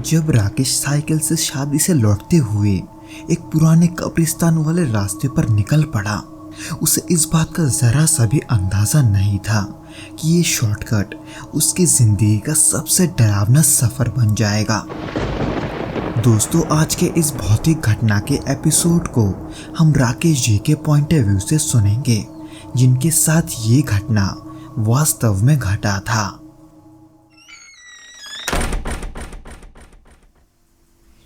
जब राकेश साइकिल से शादी से लौटते हुए एक पुराने कब्रिस्तान वाले रास्ते पर निकल पड़ा, उसे इस बात का जरा सा भी अंदाजा नहीं था कि ये शॉर्टकट उसकी जिंदगी का सबसे डरावना सफर बन जाएगा। दोस्तों, आज के इस भौतिक घटना के एपिसोड को हम राकेश जी के पॉइंट ऑफ व्यू से सुनेंगे, जिनके साथ ये घटना वास्तव में घटा था।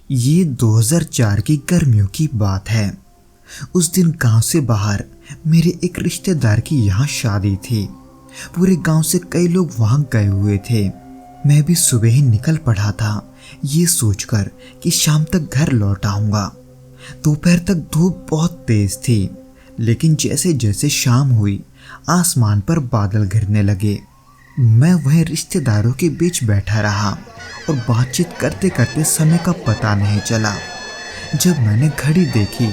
ये 2004 की गर्मियों की बात है। उस दिन गांव से बाहर मेरे एक रिश्तेदार की यहाँ शादी थी। पूरे गांव से कई लोग वहां गए हुए थे। मैं भी सुबह ही निकल पड़ा था, ये सोचकर कि शाम तक घर लौट आऊंगा। दोपहर तक धूप बहुत तेज थी, लेकिन जैसे जैसे शाम हुई आसमान पर बादल घिरने लगे। मैं वहीं रिश्तेदारों के बीच बैठा रहा और बातचीत करते करते समय का पता नहीं चला। जब मैंने घड़ी देखी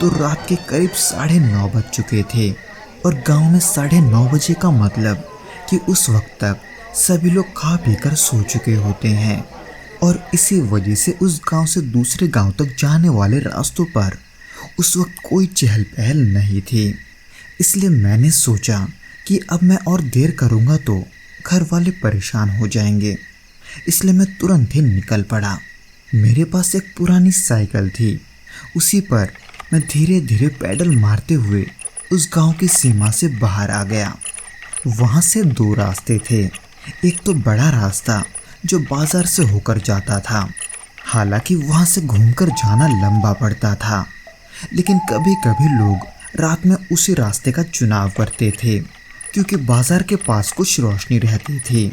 तो रात के करीब 9:30 बज चुके थे और गांव में 9:30 बजे का मतलब कि उस वक्त तक सभी लोग खा पी कर सो चुके होते हैं। और इसी वजह से उस गांव से दूसरे गांव तक जाने वाले रास्तों पर उस वक्त कोई चहल पहल नहीं थी। इसलिए मैंने सोचा कि अब मैं और देर करूंगा तो घर वाले परेशान हो जाएंगे, इसलिए मैं तुरंत ही निकल पड़ा। मेरे पास एक पुरानी साइकिल थी, उसी पर मैं धीरे धीरे पैडल मारते हुए उस गांव की सीमा से बाहर आ गया। वहां से 2 रास्ते थे। एक तो बड़ा रास्ता जो बाजार से होकर जाता था, हालांकि वहां से घूमकर जाना लंबा पड़ता था, लेकिन कभी कभी लोग रात में उसी रास्ते का चुनाव करते थे क्योंकि बाजार के पास कुछ रोशनी रहती थी।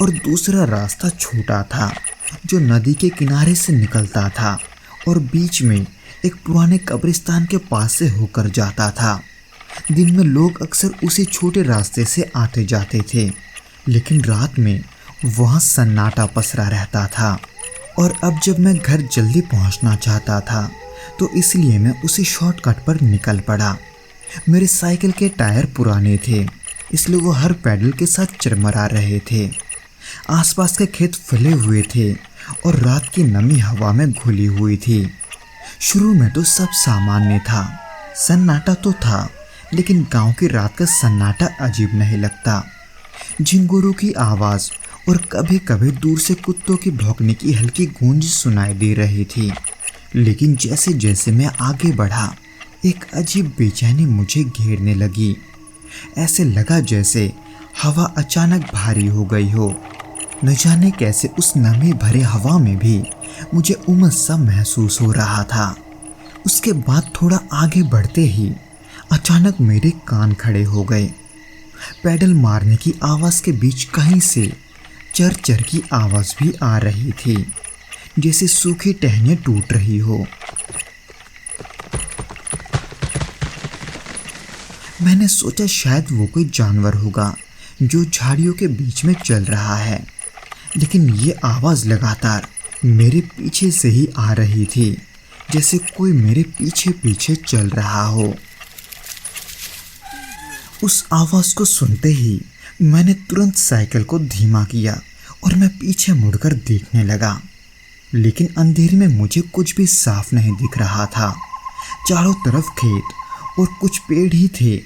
और दूसरा रास्ता छोटा था जो नदी के किनारे से निकलता था और बीच में एक पुराने कब्रिस्तान के पास से होकर जाता था। दिन में लोग अक्सर उसी छोटे रास्ते से आते जाते थे, लेकिन रात में वहाँ सन्नाटा पसरा रहता था। और अब जब मैं घर जल्दी पहुँचना चाहता था तो इसलिए मैं उसी शॉर्टकट पर निकल पड़ा। मेरे साइकिल के टायर पुराने थे, इसलिए वो हर पैडल के साथ चरमरा रहे थे। आसपास के खेत फैले हुए थे और रात की नमी हवा में घुली हुई थी। शुरू में तो सब सामान्य था, सन्नाटा तो था, लेकिन गांव की रात का सन्नाटा अजीब नहीं लगता। झिंगुरों की आवाज़ और कभी कभी दूर से कुत्तों की भौंकने की हल्की गूंज सुनाई दे रही थी। लेकिन जैसे जैसे मैं आगे बढ़ा, एक अजीब बेचैनी मुझे घेरने लगी। ऐसे लगा जैसे हवा अचानक भारी हो गई हो। न जाने कैसे उस नमी भरे हवा में भी मुझे उमस सा महसूस हो रहा था। उसके बाद थोड़ा आगे बढ़ते ही अचानक मेरे कान खड़े हो गए। पैडल मारने की आवाज़ के बीच कहीं से चर चर की आवाज़ भी आ रही थी, जैसे सूखी टहनियाँ टूट रही हो। मैंने सोचा शायद वो कोई जानवर होगा जो झाड़ियों के बीच में चल रहा है, लेकिन ये आवाज़ लगातार मेरे पीछे से ही आ रही थी, जैसे कोई मेरे पीछे पीछे चल रहा हो। उस आवाज़ को सुनते ही मैंने तुरंत साइकिल को धीमा किया और मैं पीछे मुड़कर देखने लगा, लेकिन अंधेरे में मुझे कुछ भी साफ नहीं दिख रहा था। चारों तरफ खेत और कुछ पेड़ ही थे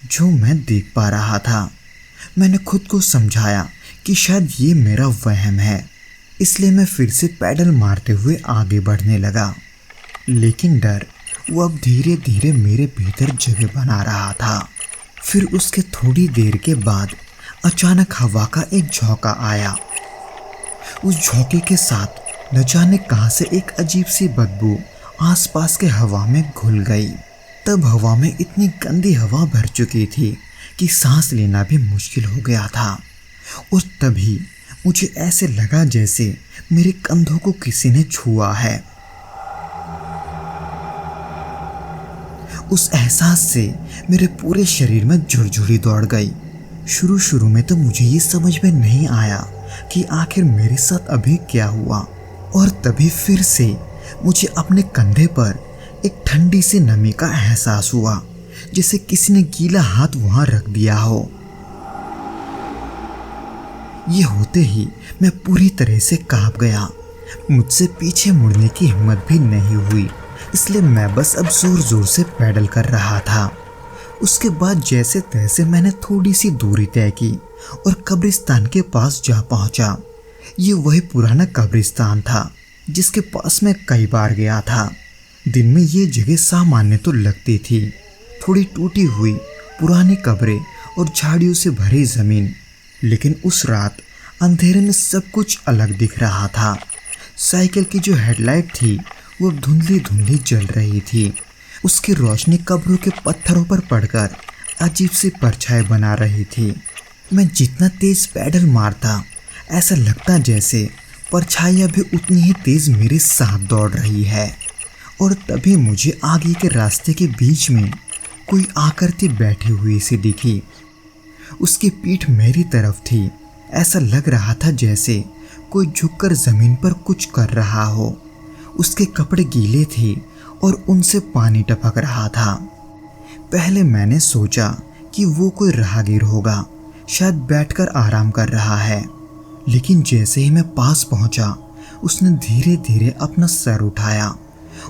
जो मैं देख पा रहा था। मैंने खुद को समझाया कि शायद ये मेरा वहम है, इसलिए मैं फिर से पैडल मारते हुए आगे बढ़ने लगा। लेकिन डर वो अब धीरे धीरे मेरे भीतर जगह बना रहा था। फिर उसके थोड़ी देर के बाद अचानक हवा का एक झोंका आया। उस झोंके के साथ न जाने कहां से एक अजीब सी बदबू आसपास के हवा में घुल गई। तब हवा में इतनी गंदी हवा भर चुकी थी कि सांस लेना भी मुश्किल हो गया था। और तभी मुझे ऐसे लगा जैसे मेरे कंधों को किसी ने छुआ है। उस एहसास से मेरे पूरे शरीर में झुरझुरी दौड़ गई। शुरू में तो मुझे ये समझ में नहीं आया कि आखिर मेरे साथ अभी क्या हुआ, और तभी फिर से मुझे अपने कंधे पर एक ठंडी सी नमी का एहसास हुआ, जैसे किसी ने गीला हाथ वहां रख दिया हो। ये होते ही मैं पूरी तरह से कांप गया। मुझसे पीछे मुड़ने की हिम्मत भी नहीं हुई, इसलिए मैं बस अब जोर जोर से पैडल कर रहा था। उसके बाद जैसे तैसे मैंने थोड़ी सी दूरी तय की और कब्रिस्तान के पास जा पहुंचा। ये वही पुराना कब्रिस्तान था जिसके पास मैं कई बार गया था। दिन में ये जगह सामान्य तो लगती थी, थोड़ी टूटी हुई पुरानी कब्रें और झाड़ियों से भरी जमीन, लेकिन उस रात अंधेरे में सब कुछ अलग दिख रहा था। साइकिल की जो हेडलाइट थी वो धुंधली धुंधली जल रही थी। उसकी रोशनी कब्रों के पत्थरों पर पड़कर अजीब सी परछाई बना रही थी। मैं जितना तेज पैडल मारता, ऐसा लगता जैसे परछाइयाँ भी उतनी ही तेज मेरे साथ दौड़ रही है। और तभी मुझे आगे के रास्ते के बीच में कोई आकृति बैठी हुई सी दिखी। उसकी पीठ मेरी तरफ थी। ऐसा लग रहा था जैसे कोई झुककर जमीन पर कुछ कर रहा हो। उसके कपड़े गीले थे और उनसे पानी टपक रहा था। पहले मैंने सोचा कि वो कोई राहगीर होगा, शायद बैठकर आराम कर रहा है, लेकिन जैसे ही मैं पास पहुंचा उसने धीरे धीरे अपना सर उठाया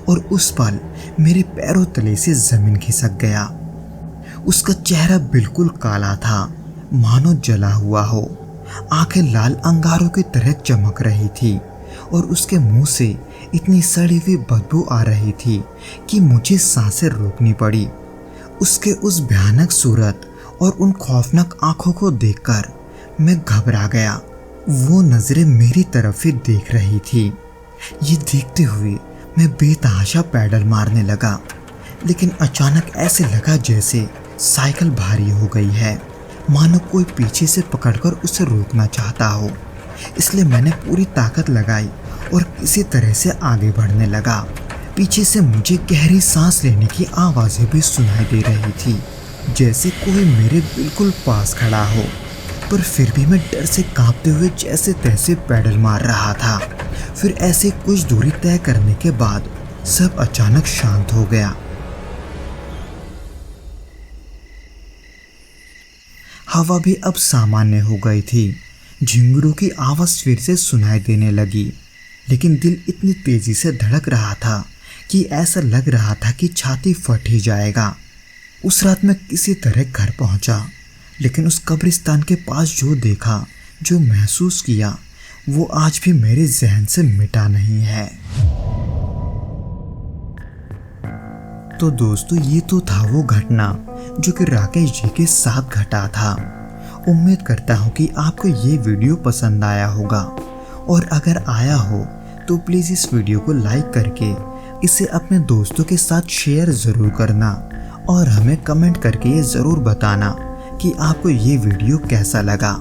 और उस पल मेरे पैरों तले से जमीन खिसक गया। उसका चेहरा बिल्कुल काला था, मानो जला हुआ हो। आंखें लाल अंगारों की तरह चमक रही थी और उसके मुंह से इतनी सड़ी हुई बदबू आ रही थी कि मुझे सांसें रोकनी पड़ी। उसके उस भयानक सूरत और उन खौफनाक आंखों को देखकर मैं घबरा गया। वो नजरें मेरी तरफ ही देख रही थी। ये देखते हुए मैं बेतहाशा पैडल मारने लगा, लेकिन अचानक ऐसे लगा जैसे साइकिल भारी हो गई है, मानो कोई पीछे से पकड़कर उसे रोकना चाहता हो। इसलिए मैंने पूरी ताकत लगाई और किसी तरह से आगे बढ़ने लगा। पीछे से मुझे गहरी सांस लेने की आवाज़ें भी सुनाई दे रही थी, जैसे कोई मेरे बिल्कुल पास खड़ा हो। पर फिर भी मैं डर से कांपते हुए जैसे तैसे पैडल मार रहा था। फिर ऐसे कुछ दूरी तय करने के बाद सब अचानक शांत हो गया। हवा भी अब सामान्य हो गई थी। झिंगुरों की आवाज़ फिर से सुनाई देने लगी, लेकिन दिल इतनी तेजी से धड़क रहा था कि ऐसा लग रहा था कि छाती फट ही जाएगा। उस रात मैं किसी तरह घर पहुंचा, लेकिन उस कब्रिस्तान के पास जो देखा, जो महसूस किया, वो आज भी मेरे जहन से मिटा नहीं है। तो दोस्तों, ये तो था वो घटना जो कि राकेश जी के साथ घटा था। उम्मीद करता हूँ कि आपको ये वीडियो पसंद आया होगा, और अगर आया हो तो प्लीज़ इस वीडियो को लाइक करके इसे अपने दोस्तों के साथ शेयर ज़रूर करना, और हमें कमेंट करके ये ज़रूर बताना कि आपको ये वीडियो कैसा लगा।